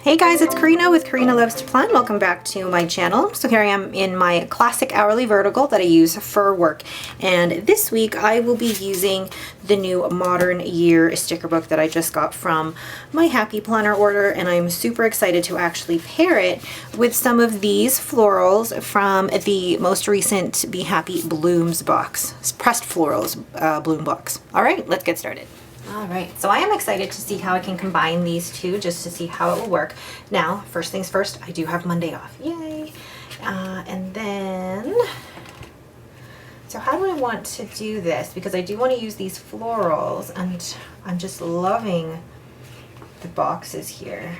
Hey guys, it's Karina with Karina Loves to Plan. Welcome back to my channel. So here I am in my classic hourly vertical that I use for work. And this week I will be using the new Modern Year sticker book that I just got from my Happy Planner order. And I'm super excited to actually pair it with some of these florals from the most recent Be Happy Blooms box. It's pressed florals bloom box. All right, let's get started. All right, so I am excited to see how I can combine these two just to see how it will work. Now, first things first, I do have Monday off. Yay! And then, so how do I want to do this? Because I do want to use these florals, and I'm just loving the boxes here.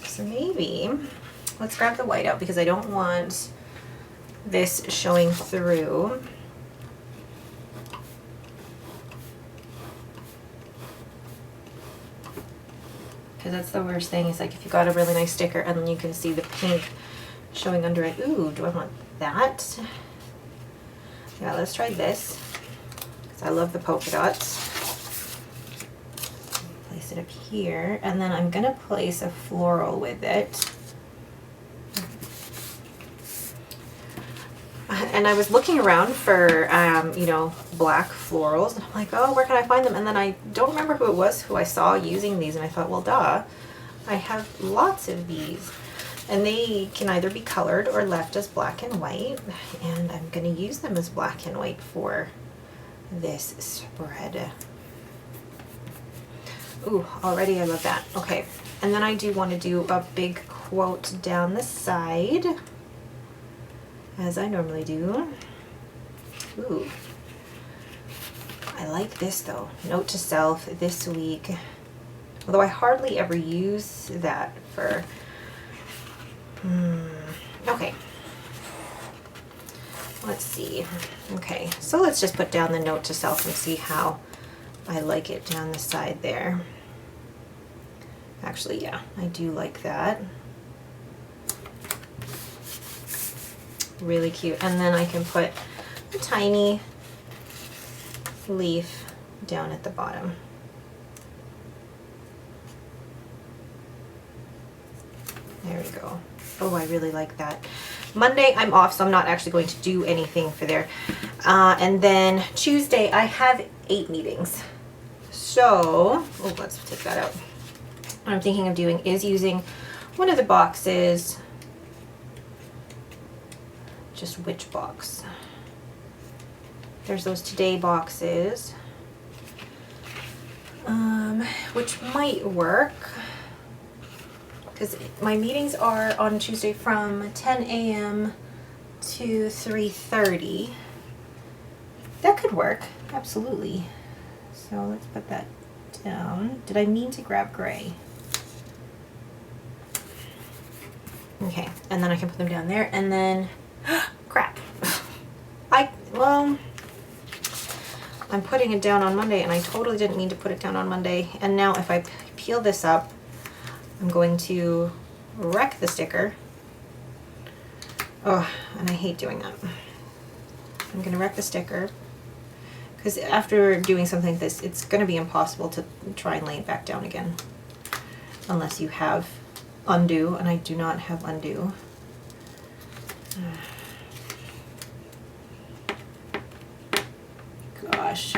So maybe, let's grab the white out because I don't want this showing through. Because that's the worst thing, is like if you got a really nice sticker and then you can see the pink showing under it. Ooh, do I want that? Yeah, let's try this, because I love the polka dots. Place it up here, and then I'm gonna place a floral with it. And I was looking around for, you know, black florals, and I'm like, oh, where can I find them? And then I don't remember who it was who I saw using these, and I thought, well, duh, I have lots of these. And they can either be colored or left as black and white, and I'm going to use them as black and white for this spread. Ooh, already I love that. Okay, and then I do want to do a big quote down the side, as I normally do. Ooh, I like this though. Note to self this week. Although I hardly ever use that for, okay. Let's see. Okay, so let's just put down the note to self and see how I like it down the side there. Actually, yeah, I do like that. Really cute. And then I can put a tiny leaf down at the bottom. There we go. Oh, I really like that. Monday I'm off, so I'm not actually going to do anything for there. And then Tuesday I have 8 meetings. So, oh, let's take that out. What I'm thinking of doing is using one of the boxes. Just which box? There's those today boxes, which might work because my meetings are on Tuesday from 10 a.m. to 3:30. That could work, absolutely. So let's put that down. Did I mean to grab gray? Okay, and then I can put them down there, and then crap. Well, I'm putting it down on Monday, and I totally didn't mean to put it down on Monday. And now if I peel this up, I'm going to wreck the sticker. Oh, and I hate doing that. I'm going to wreck the sticker, because after doing something like this, it's going to be impossible to try and lay it back down again. Unless you have undo, and I do not have undo. Gosh,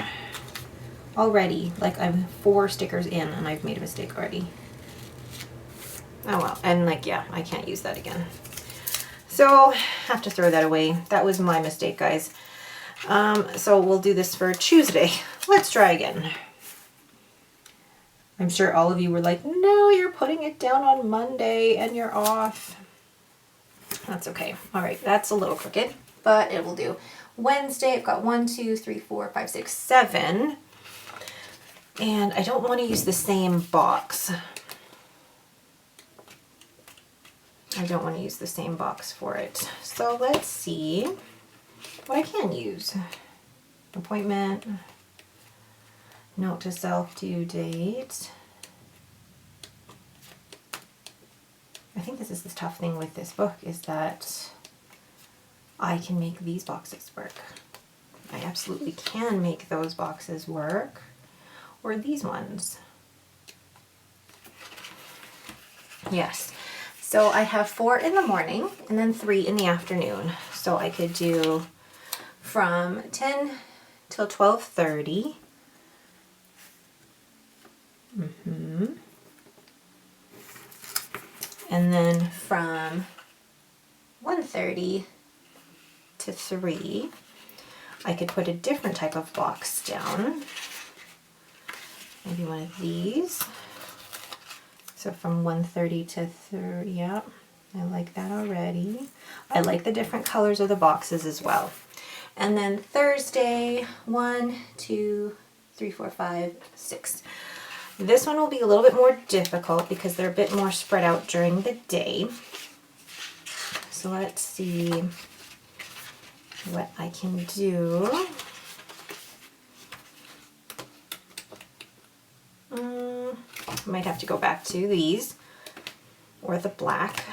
already, like I'm 4 stickers in and I've made a mistake already. Oh well, and like, yeah, I can't use that again. So, have to throw that away. That was my mistake, guys. So we'll do this for Tuesday. Let's try again. I'm sure all of you were like, no, you're putting it down on Monday and you're off. That's okay. All right, that's a little crooked, but it will do. Wednesday, I've got 1, 2, 3, 4, 5, 6, 7. And I don't want to use the same box. I don't want to use the same box for it. So let's see what I can use. Appointment, note to self, due date. I think this is the tough thing with this book, is that I can make these boxes work. I absolutely can make those boxes work, or these ones. Yes, so I have 4 in the morning and then 3 in the afternoon. So I could do from 10 till 12:30. And then from 1:30 to 3, I could put a different type of box down. Maybe one of these. So from 1:30 to 3, yeah, I like that already. I like the different colors of the boxes as well. And then Thursday, 1, 2, 3, 4, 5, 6. This one will be a little bit more difficult because they're a bit more spread out during the day. So let's see what I can do. I might have to go back to these, or the black,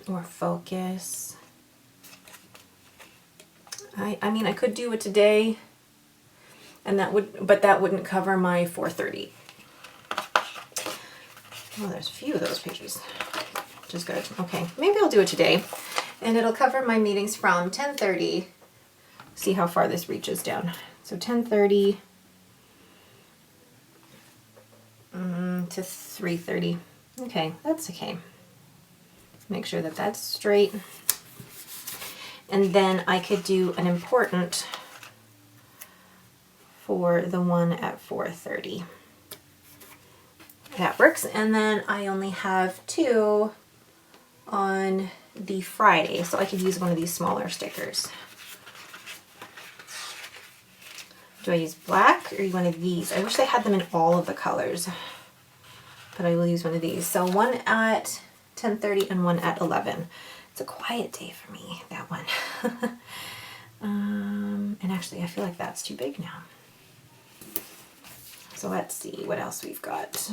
or focus. I mean, I could do it today, and but that wouldn't cover my 4:30. Oh, there's a few of those pages, which is good. Okay, maybe I'll do it today, and it'll cover my meetings from 10:30. See how far this reaches down. So 10:30 to 3:30. Okay, that's okay. Make sure that that's straight. And then I could do an important for the one at 4:30. That works. And then I only have 2 on the Friday, so I could use one of these smaller stickers. Do I use black or one of these? I wish they had them in all of the colors, but I will use one of these. So one at 10:30 and one at 11. It's a quiet day for me, that one. And actually, I feel like that's too big now. So let's see what else we've got.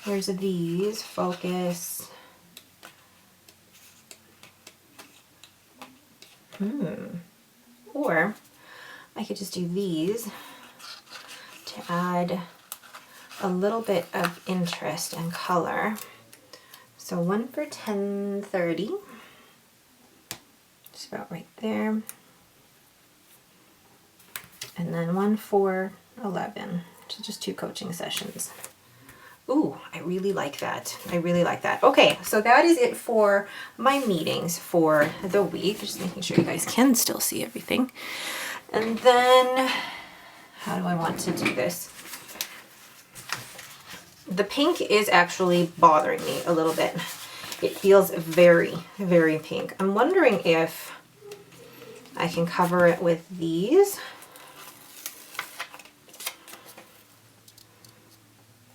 There's these, focus. Or I could just do these to add a little bit of interest and color. So one for 10:30, just about right there. And then one for 11, which is just 2 coaching sessions. Ooh, I really like that. I really like that. Okay, so that is it for my meetings for the week. Just making sure you guys can still see everything. And then, how do I want to do this? The pink is actually bothering me a little bit. It feels very, very pink. I'm wondering if I can cover it with these.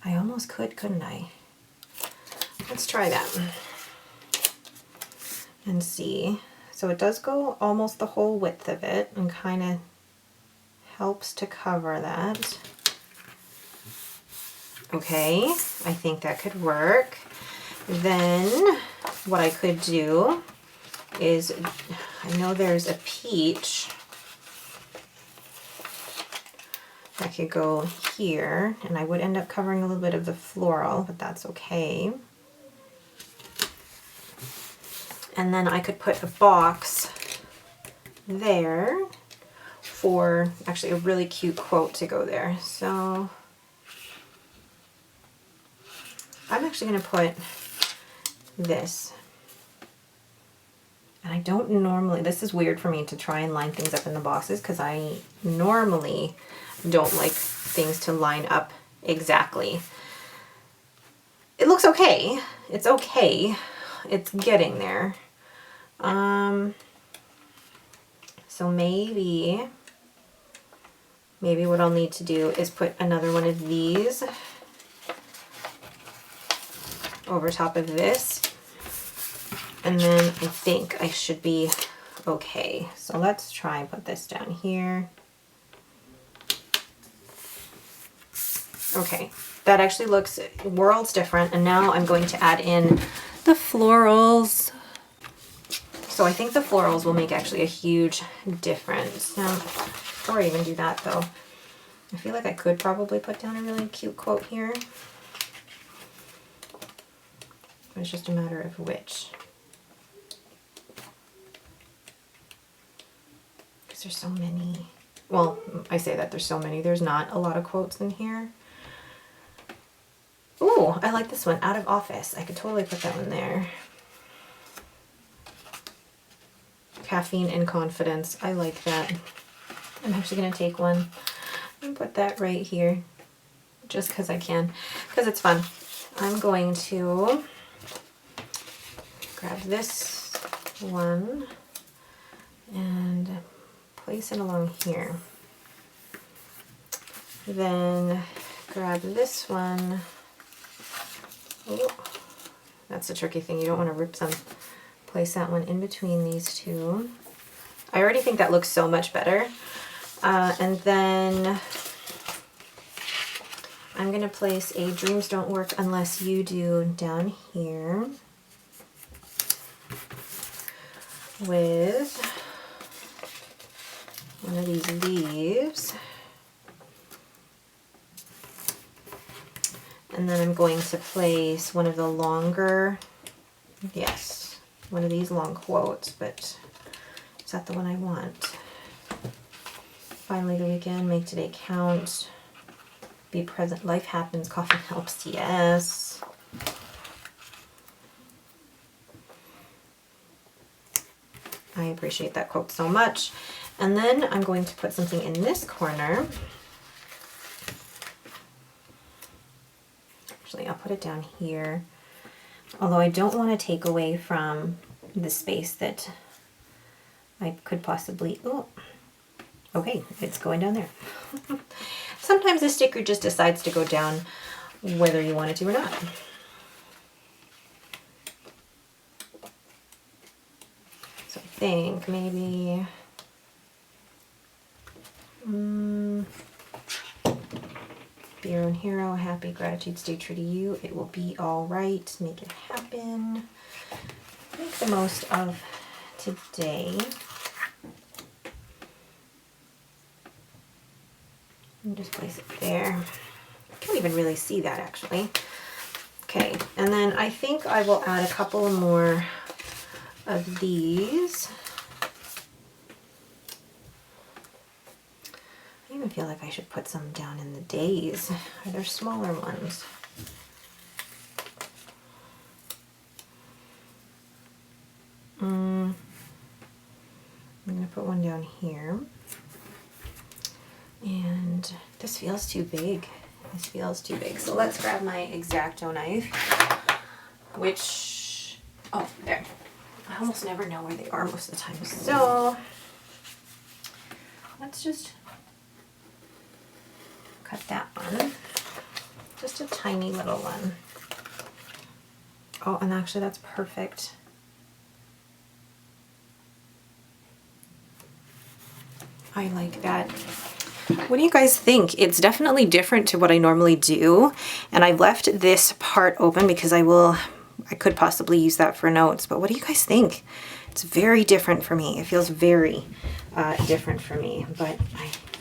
I almost could, couldn't I? Let's try that and see. So it does go almost the whole width of it and kind of helps to cover that. Okay, I think that could work. Then what I could do is, I know there's a peach that could go here, and I would end up covering a little bit of the floral, but that's okay. And then I could put a box there for actually a really cute quote to go there. So I'm actually going to put this. And I don't normally, this is weird for me to try and line things up in the boxes because I normally don't like things to line up exactly. It looks okay. It's okay. It's getting there. So maybe what I'll need to do is put another one of these over top of this, and then I think I should be okay. So let's try and put this down here. Okay, that actually looks worlds different, and now I'm going to add in the florals. So I think the florals will make actually a huge difference. Now, before I even do that though, I feel like I could probably put down a really cute quote here. It's just a matter of which. Because there's so many. Well, I say that there's so many. There's not a lot of quotes in here. Ooh, I like this one. Out of office. I could totally put that one there. Caffeine and confidence. I like that. I'm actually going to take one and put that right here. Just because I can. Because it's fun. I'm going to grab this one and place it along here. Then grab this one. Ooh, that's the tricky thing. You don't want to rip them. Place that one in between these two. I already think that looks so much better. And then I'm going to place a Dreams Don't Work Unless You Do down here with one of these leaves. And then I'm going to place one of the longer, yes, one of these long quotes, but is that the one I want? Finally the weekend, make today count, be present, life happens, coffee helps, yes. I appreciate that quote so much. And then I'm going to put something in this corner. Actually, I'll put it down here. Although I don't want to take away from the space that I could possibly, oh, okay, it's going down there. Sometimes the sticker just decides to go down whether you want it to or not. So I think maybe, be your own hero, happy, gratitude, stay true to you. It will be all right. Make it happen. Make the most of today. And just place it there. I can't even really see that actually. Okay, and then I think I will add a couple more of these. I even feel like I should put some down in the days. Are there smaller ones? I'm going to put one down here. And this feels too big. This feels too big. So let's grab my X-Acto knife, which, oh, there. I almost never know where they are most of the time. So let's just cut that one. Just a tiny little one. Oh, and actually that's perfect. I like that. What do you guys think? It's definitely different to what I normally do. And I've left this part open because I could possibly use that for notes. But what do you guys think? It's very different for me. It feels very different for me. But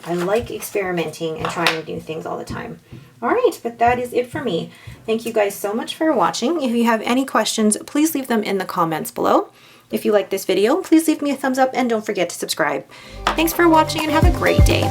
I like experimenting and trying new things all the time. All right, but that is it for me. Thank you guys so much for watching. If you have any questions, please leave them in the comments below. If you like this video, please leave me a thumbs up and don't forget to subscribe. Thanks for watching and have a great day.